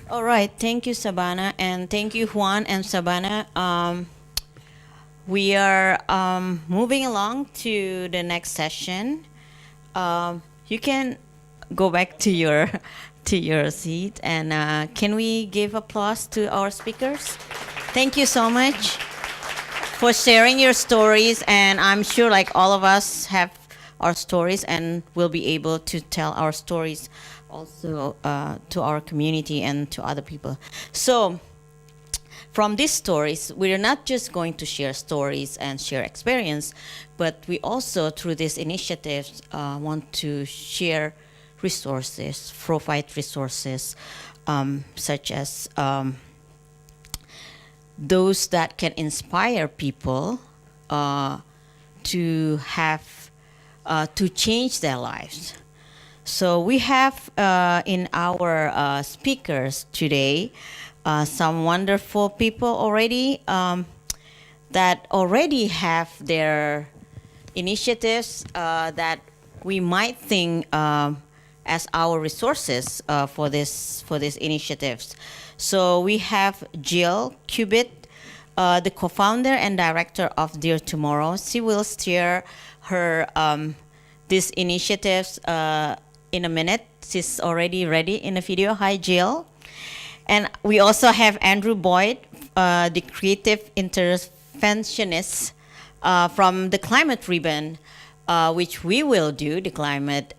All right. Thank you, Sabana, and thank you, Juan and Sabana. We are moving along to the next session. You can go back to your to your seat, and can we give applause to our speakers? Thank you so much for sharing your stories, and I'm sure like all of us have our stories and will be able to tell our stories also to our community and to other people. So from these stories, we're not just going to share stories and share experience, but we also, through these initiatives, want to share resources, provide resources such as those that can inspire people to have to change their lives. So we have in our speakers today some wonderful people already that already have their initiatives that we might think as our resources for these initiatives. So we have Jill Cubitt, the co-founder and director of Dear Tomorrow. She will share her these initiatives in a minute. She's already ready in the video. Hi, Jill. And we also have Andrew Boyd, the creative interventionist from the Climate Ribbon, which we will do, the Climate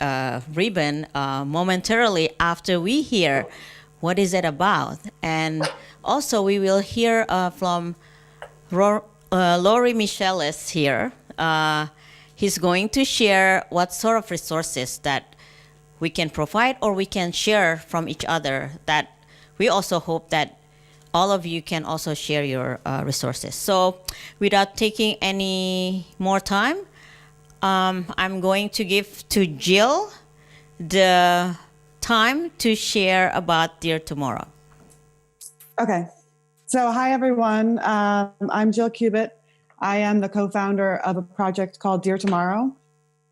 Ribbon, momentarily after we hear what is it about. And also we will hear from Laurie Michelis here. He's going to share what sort of resources that we can provide or we can share from each other that we also hope that all of you can also share your resources. So without taking any more time, I'm going to give to Jill the time to share about Dear Tomorrow. Okay. So hi, everyone. I'm Jill Cubitt. I am the co-founder of a project called Dear Tomorrow.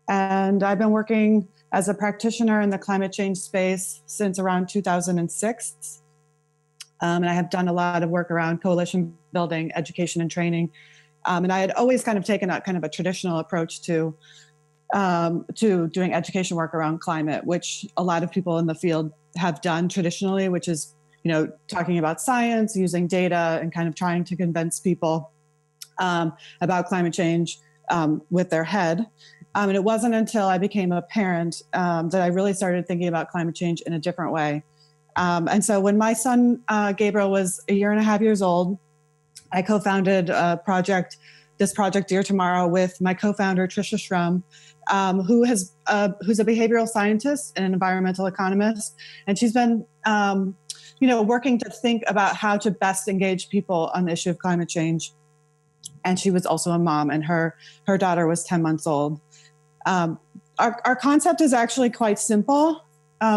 And I've been working as a practitioner in the climate change space since around 2006. And I have done a lot of work around coalition building, education, and training. And I had always kind of taken a kind of a traditional approach to doing education work around climate, which a lot of people in the field have done traditionally, which is, talking about science, using data, and kind of trying to convince people about climate change with their head. And it wasn't until I became a parent that I really started thinking about climate change in a different way. And so when my son, Gabriel, was 1.5 years old, I co-founded this project, Dear Tomorrow, with my co-founder, Tricia Shrum, who's a behavioral scientist and an environmental economist. And she's been, working to think about how to best engage people on the issue of climate change. And she was also a mom, and her daughter was 10 months old. Our concept is actually quite simple.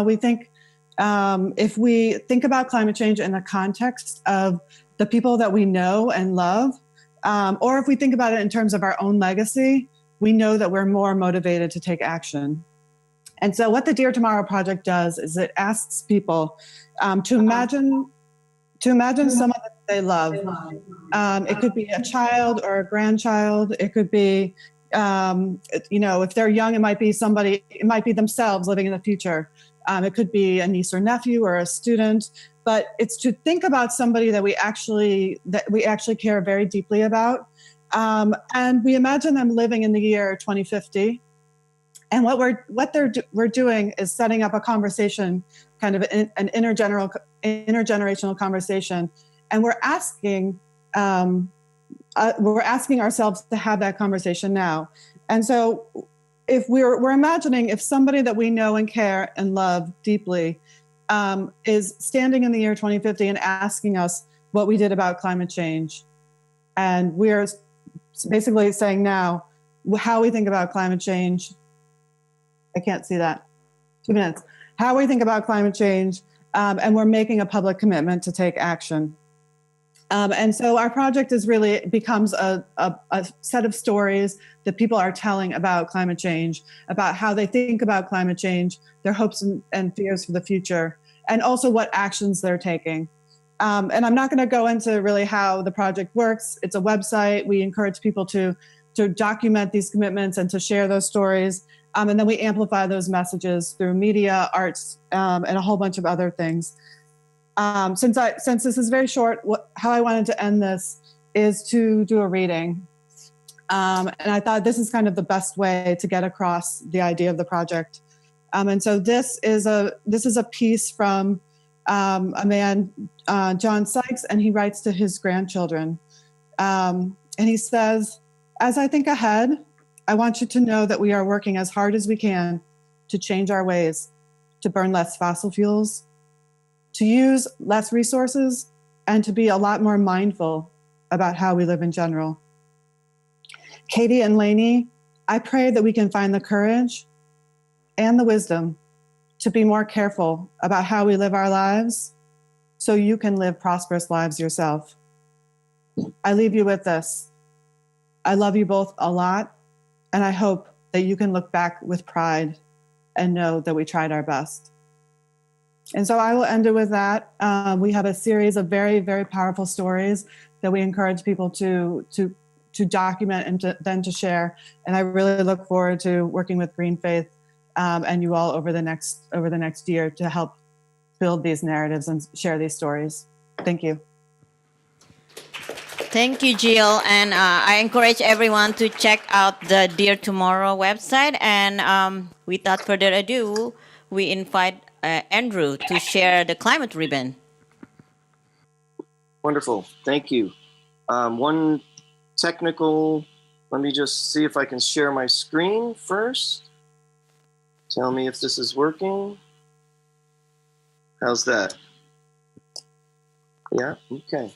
We think if we think about climate change in the context of the people that we know and love, or if we think about it in terms of our own legacy, we know that we're more motivated to take action. And so what the Dear Tomorrow project does is it asks people to imagine someone that they love. It could be a child or a grandchild. It could be, if they're young, it might be themselves living in the future. It could be a niece or nephew or a student, but it's to think about somebody that we actually care very deeply about. And we imagine them living in the year 2050. And what we're doing is setting up a conversation, kind of an intergenerational conversation, and we're asking ourselves to have that conversation now. And so, if we're imagining if somebody that we know and care and love deeply is standing in the year 2050 and asking us what we did about climate change, and we're basically saying now how we think about climate change. I can't see that. 2 minutes. How we think about climate change, and we're making a public commitment to take action. And so our project becomes a set of stories that people are telling about climate change, about how they think about climate change, their hopes and fears for the future. and also what actions they're taking. And I'm not going to go into really how the project works. It's a website. We encourage people to document these commitments and to share those stories. And then we amplify those messages through media, arts, and a whole bunch of other things. Since this is very short, how I wanted to end this is to do a reading. And I thought this is kind of the best way to get across the idea of the project. And so this is a piece from a man, John Sykes, and he writes to his grandchildren. And he says, "As I think ahead, I want you to know that we are working as hard as we can to change our ways, to burn less fossil fuels, to use less resources, and to be a lot more mindful about how we live in general. Katie and Lainey, I pray that we can find the courage and the wisdom to be more careful about how we live our lives so you can live prosperous lives yourself. I leave you with this. I love you both a lot, and I hope that you can look back with pride and know that we tried our best." And so I will end it with that. We have a series of very, very powerful stories that we encourage people to document and then to share. And I really look forward to working with Green Faith and you all over the next year to help build these narratives and share these stories. Thank you. Thank you, Jill. And I encourage everyone to check out the Dear Tomorrow website. And without further ado, we invite Andrew to share the climate ribbon. Wonderful. Thank you. One technical, let me just see if I can share my screen first. Tell me if this is working. How's that? Yeah, okay.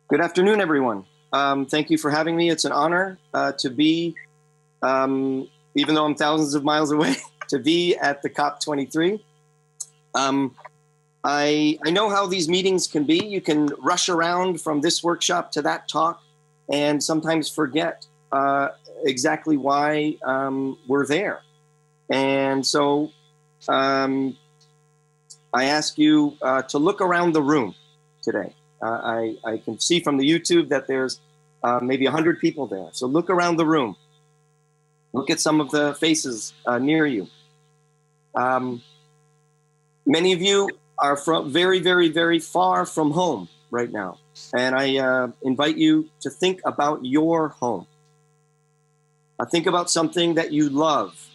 Good afternoon, everyone. Thank you for having me. It's an honor to be, even though I'm thousands of miles away, to be at the COP23. I know how these meetings can be. You can rush around from this workshop to that talk and sometimes forget exactly why we're there. And so I ask you to look around the room today. I can see from the YouTube that there's maybe 100 people there. So look around the room. Look at some of the faces near you. Many of you are from very, very, very far from home right now. And I invite you to think about your home. Think about something that you love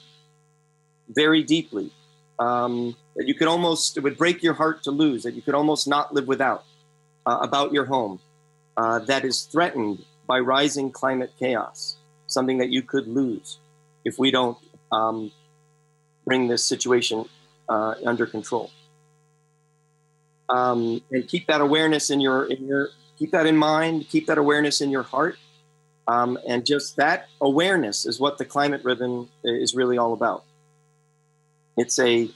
very deeply, that you could almost, it would break your heart to lose, that you could almost not live without, about your home, that is threatened by rising climate chaos, something that you could lose if we don't bring this situation under control. And keep that awareness in your keep that in mind, keep that awareness in your heart. And just that awareness is what the climate ribbon is really all about. It's a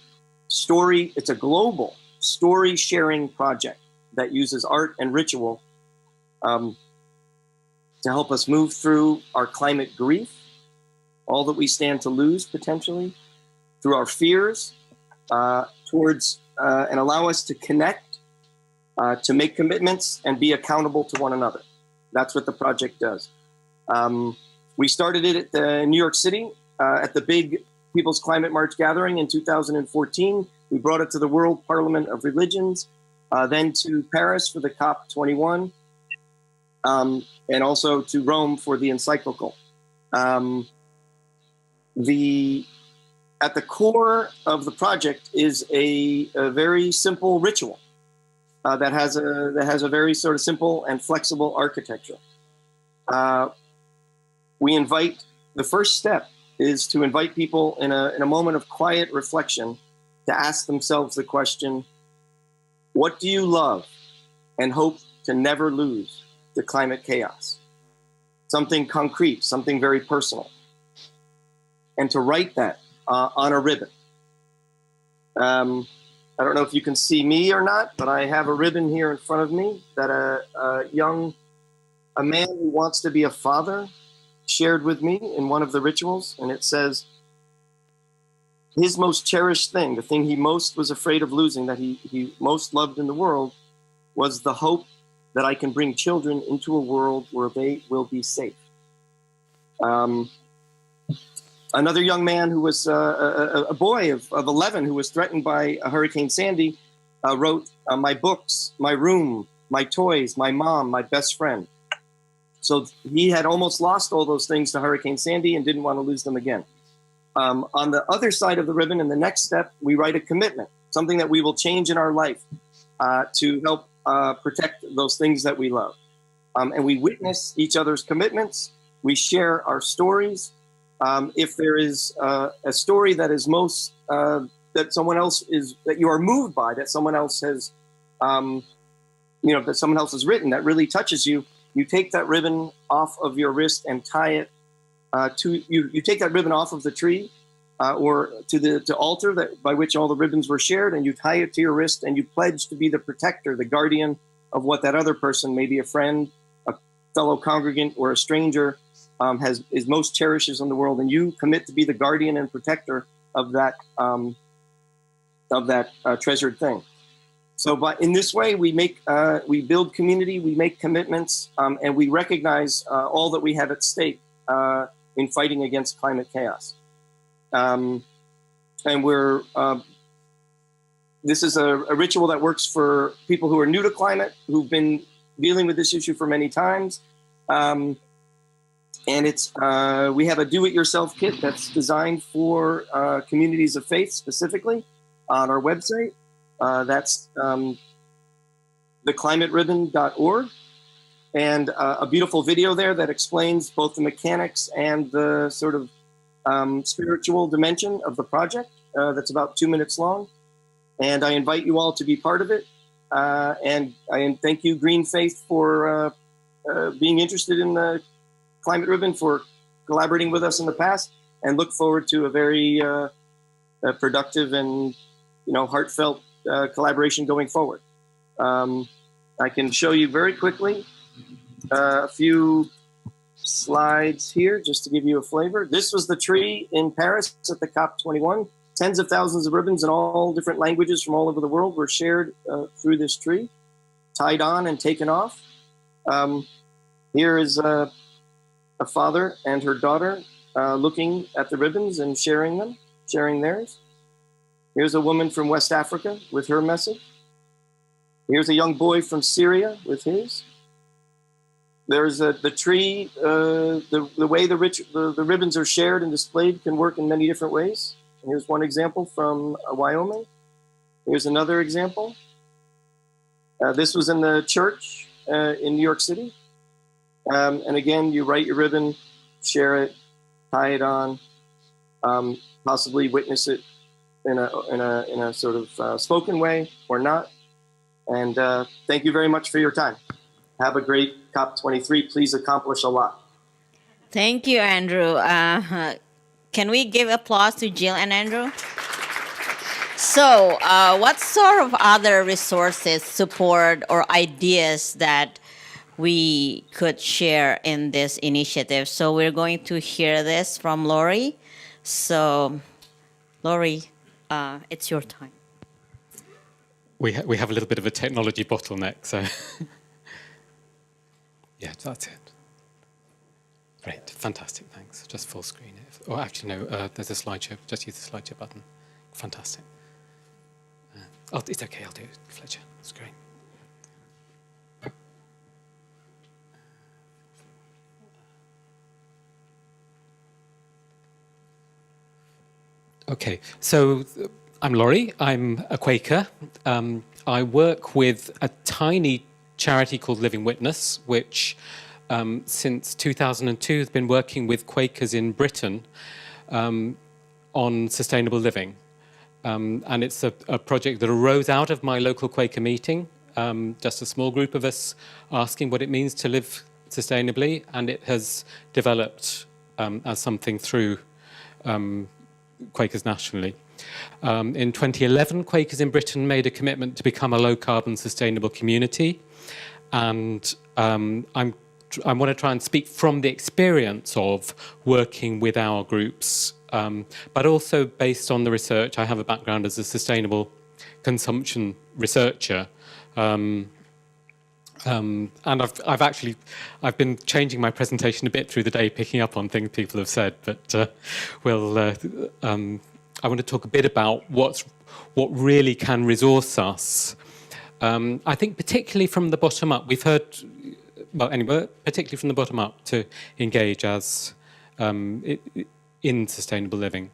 story, it's a global story sharing project that uses art and ritual to help us move through our climate grief, all that we stand to lose potentially, through our fears, towards and allow us to connect, to make commitments and be accountable to one another. That's what the project does. We started it at New York City at the big People's Climate March gathering in 2014. We brought it to the World Parliament of Religions, then to Paris for the COP21, and also to Rome for the encyclical. At the core of the project is a very simple ritual that has a very sort of simple and flexible architecture. The first step is to invite people in a moment of quiet reflection to ask themselves the question, what do you love and hope to never lose to climate chaos? Something concrete, something very personal. And to write that on a ribbon. I don't know if you can see me or not, but I have a ribbon here in front of me that a man who wants to be a father shared with me in one of the rituals, and it says, his most cherished thing, the thing he most was afraid of losing, that he most loved in the world, was the hope that I can bring children into a world where they will be safe. Another young man who was a boy of 11 who was threatened by Hurricane Sandy wrote, my books, my room, my toys, my mom, my best friend. So he had almost lost all those things to Hurricane Sandy and didn't want to lose them again. On the other side of the ribbon, in the next step, we write a commitment, something that we will change in our life to help protect those things that we love. And we witness each other's commitments. We share our stories. If there is a story that is most, that someone else is, that you are moved by, that someone else has, that someone else has written that really touches you, you take that ribbon off of your wrist and tie it you take that ribbon off of the tree or to the altar by which all the ribbons were shared, and you tie it to your wrist, and you pledge to be the protector, the guardian of what that other person, maybe a friend, a fellow congregant, or a stranger, is most cherishes in the world, and you commit to be the guardian and protector of that treasured thing. So, but in this way, we build community, we make commitments, and we recognize all that we have at stake in fighting against climate chaos. And this is a ritual that works for people who are new to climate, who've been dealing with this issue for many times. And we have a do-it-yourself kit that's designed for communities of faith specifically on our website. That's theclimateribbon.org. And a beautiful video there that explains both the mechanics and the sort of spiritual dimension of the project. That's about 2 minutes long. And I invite you all to be part of it. And I thank you, Green Faith, for being interested in the Climate Ribbon, for collaborating with us in the past, and look forward to a very productive and heartfelt collaboration going forward. I can show you very quickly a few slides here just to give you a flavor. This was the tree in Paris at the COP21. Tens of thousands of ribbons in all different languages from all over the world were shared through this tree, tied on and taken off. Here is a father and her daughter looking at the ribbons and sharing theirs. Here's a woman from West Africa with her message. Here's a young boy from Syria with his. There's the tree, the way the ribbons are shared and displayed can work in many different ways. Here's one example from Wyoming. Here's another example. This was in the church in New York City. And again, you write your ribbon, share it, tie it on, possibly witness it in a sort of spoken way or not. And thank you very much for your time. Have a great COP23. Please accomplish a lot. Thank you, Andrew. Can we give applause to Jill and Andrew? So what sort of other resources, support, or ideas that we could share in this initiative? So we're going to hear this from Lori. So, Lori, it's your time. We have a little bit of a technology bottleneck, so... Yeah, that's it. Great, fantastic, thanks. Just full screen it. Oh, actually, no, there's a slideshow. Just use the slideshow button. Fantastic. It's okay, I'll do it, Fletcher. It's great. Okay, so I'm Laurie. I'm a Quaker. I work with a tiny charity called Living Witness, which since 2002 has been working with Quakers in Britain on sustainable living. And it's a project that arose out of my local Quaker meeting, just a small group of us asking what it means to live sustainably, and it has developed as something through Quakers nationally. In 2011, Quakers in Britain made a commitment to become a low-carbon sustainable community, and I want to try and speak from the experience of working with our groups but also based on the research. I have a background as a sustainable consumption researcher. And I've been changing my presentation a bit through the day, picking up on things people have said. But I want to talk a bit about what really can resource us. I think particularly from the bottom up, we've heard, well, anyway, particularly from the bottom up to engage as in sustainable living.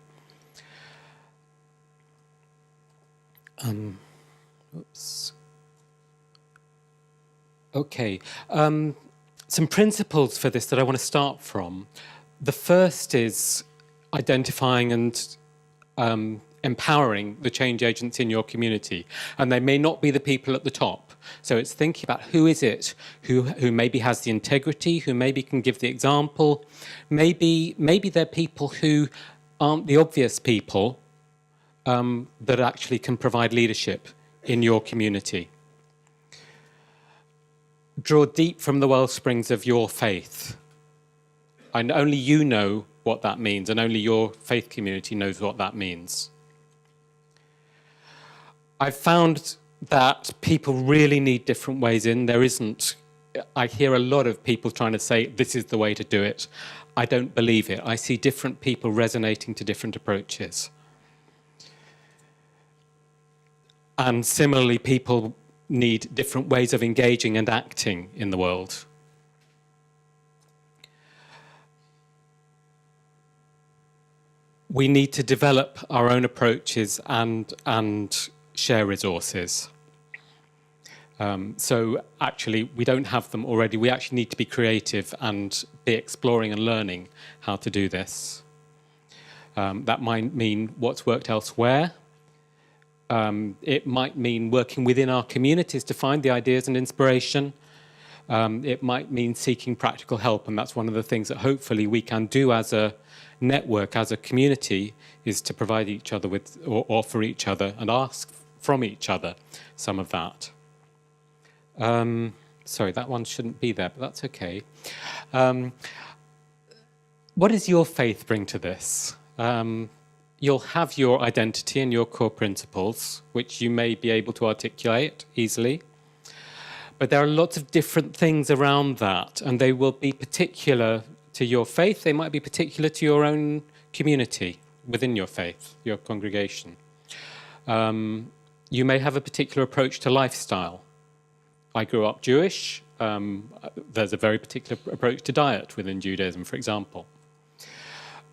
Oops. Okay, some principles for this that I want to start from. The first is identifying and empowering the change agents in your community. And they may not be the people at the top. So it's thinking about who is it who maybe has the integrity, who maybe can give the example. Maybe they're people who aren't the obvious people that actually can provide leadership in your community. Draw deep from the well springs of your faith. And only you know what that means, and only your faith community knows what that means. I've found that people really need different ways in. There isn't, I hear a lot of people trying to say, this is the way to do it. I don't believe it. I see different people resonating to different approaches. And similarly, people need different ways of engaging and acting in the world. We need to develop our own approaches and share resources. So actually, we don't have them already. We actually need to be creative and be exploring and learning how to do this. That might mean what's worked elsewhere. It might mean working within our communities to find the ideas and inspiration. It might mean seeking practical help, and that's one of the things that hopefully we can do as a network, as a community, is to provide each other with, or offer each other and ask from each other some of that. Sorry, that one shouldn't be there, but that's okay. What does your faith bring to this? You'll have your identity and your core principles, which you may be able to articulate easily. But there are lots of different things around that, and they will be particular to your faith. They might be particular to your own community within your faith, your congregation. You may have a particular approach to lifestyle. I grew up Jewish. There's a very particular approach to diet within Judaism, for example.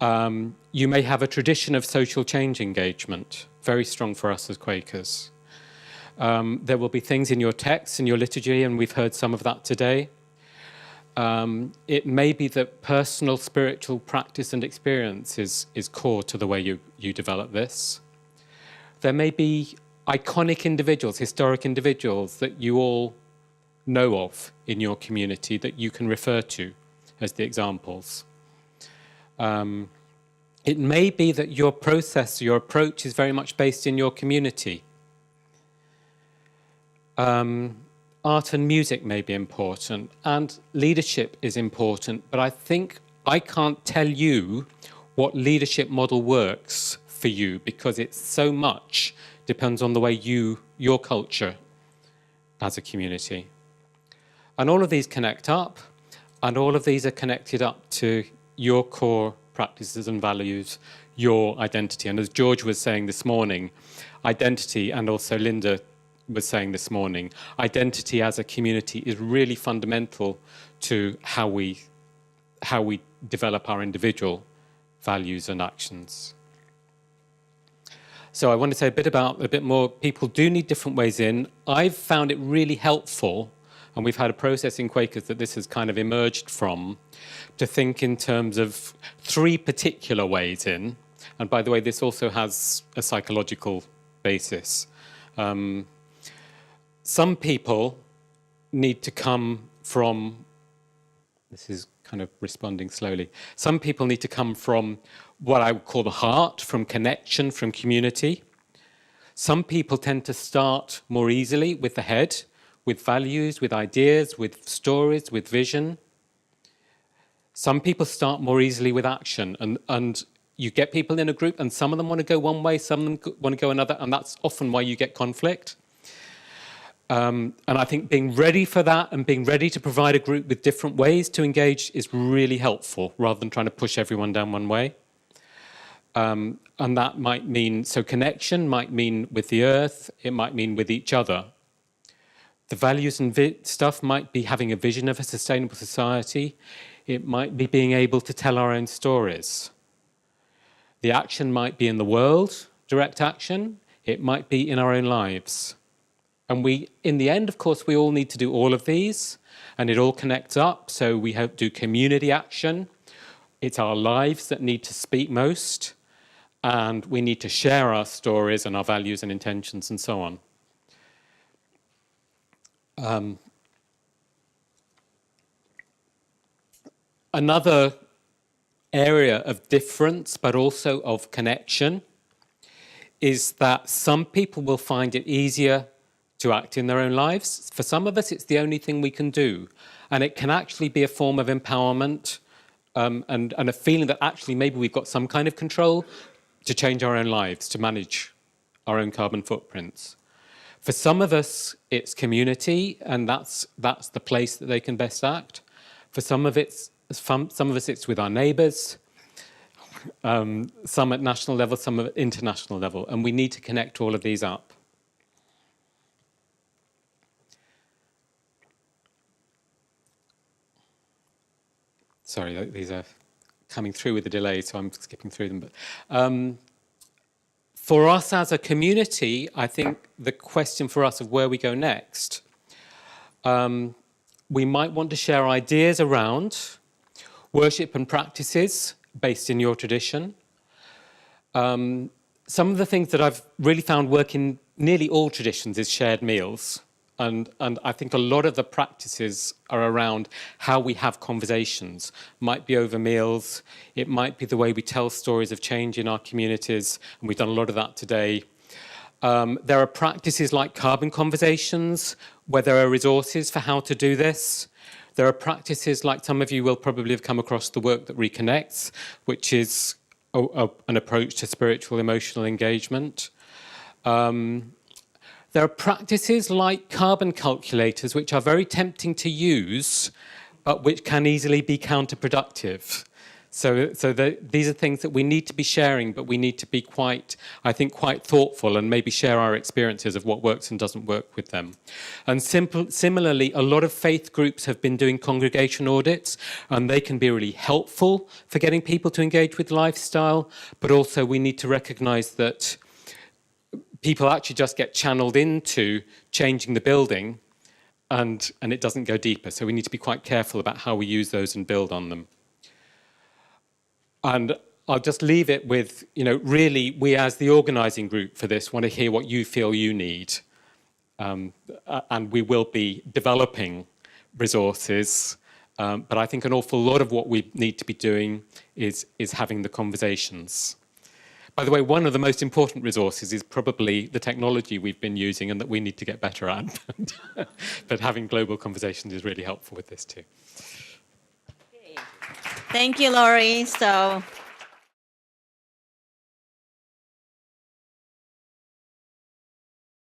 You may have a tradition of social change engagement, very strong for us as Quakers. There will be things in your texts and your liturgy, and we've heard some of that today. It may be that personal spiritual practice and experience is core to the way you develop this. There may be iconic individuals, historic individuals that you all know of in your community that you can refer to as the examples. It may be that your process, your approach is very much based in your community. Art and music may be important, and leadership is important, but I think I can't tell you what leadership model works for you, because it's so much depends on the way your culture as a community. And all of these connect up, and all of these are connected up to your core practices and values, your identity. And as George was saying this morning, identity, and also Linda was saying this morning, identity as a community is really fundamental to how we develop our individual values and actions. So I want to say a bit more. People do need different ways in. I've found it really helpful, and we've had a process in Quakers that this has kind of emerged from, to think in terms of 3 particular ways in. And by the way, this also has a psychological basis. Some people need to come from, this is kind of responding slowly, some people need to come from what I would call the heart, from connection, from community. Some people tend to start more easily with the head, with values, with ideas, with stories, with vision. Some people start more easily with action, and you get people in a group and some of them want to go one way, some of them want to go another, and that's often why you get conflict. And I think being ready for that and being ready to provide a group with different ways to engage is really helpful, rather than trying to push everyone down one way. And that might mean, so connection might mean with the earth, it might mean with each other. The values and stuff might be having a vision of a sustainable society. It might be being able to tell our own stories. The action might be in the world, direct action. It might be in our own lives. And we, in the end, of course, we all need to do all of these, and it all connects up. So we have to do community action. It's our lives that need to speak most, and we need to share our stories and our values and intentions and so on. Another area of difference, but also of connection, is that some people will find it easier to act in their own lives. For some of us, it's the only thing we can do. And it can actually be a form of empowerment and a feeling that actually maybe we've got some kind of control to change our own lives, to manage our own carbon footprints. For some of us, it's community, and that's the place that they can best act. For some of us, it's with our neighbours, some at national level, some at international level, and we need to connect all of these up. Sorry, these are coming through with a delay, so I'm skipping through them. But for us as a community, I think the question for us of where we go next, we might want to share ideas around worship and practices based in your tradition. Some of the things that I've really found work in nearly all traditions is shared meals. And I think a lot of the practices are around how we have conversations. Might be over meals, it might be the way we tell stories of change in our communities, and we've done a lot of that today. There are practices like carbon conversations, where there are resources for how to do this. There are practices like some of you will probably have come across the work that reconnects, which is an approach to spiritual emotional engagement. There are practices like carbon calculators, which are very tempting to use, but which can easily be counterproductive. So these are things that we need to be sharing, but we need to be quite thoughtful and maybe share our experiences of what works and doesn't work with them. And similarly, a lot of faith groups have been doing congregation audits, and they can be really helpful for getting people to engage with lifestyle, but also we need to recognize that people actually just get channeled into changing the building and it doesn't go deeper. So we need to be quite careful about how we use those and build on them. And I'll just leave it with, really we as the organising group for this want to hear what you feel you need. And we will be developing resources. But I think an awful lot of what we need to be doing is having the conversations. By the way, one of the most important resources is probably the technology we've been using and that we need to get better at. But having global conversations is really helpful with this too. Thank you, Laurie. So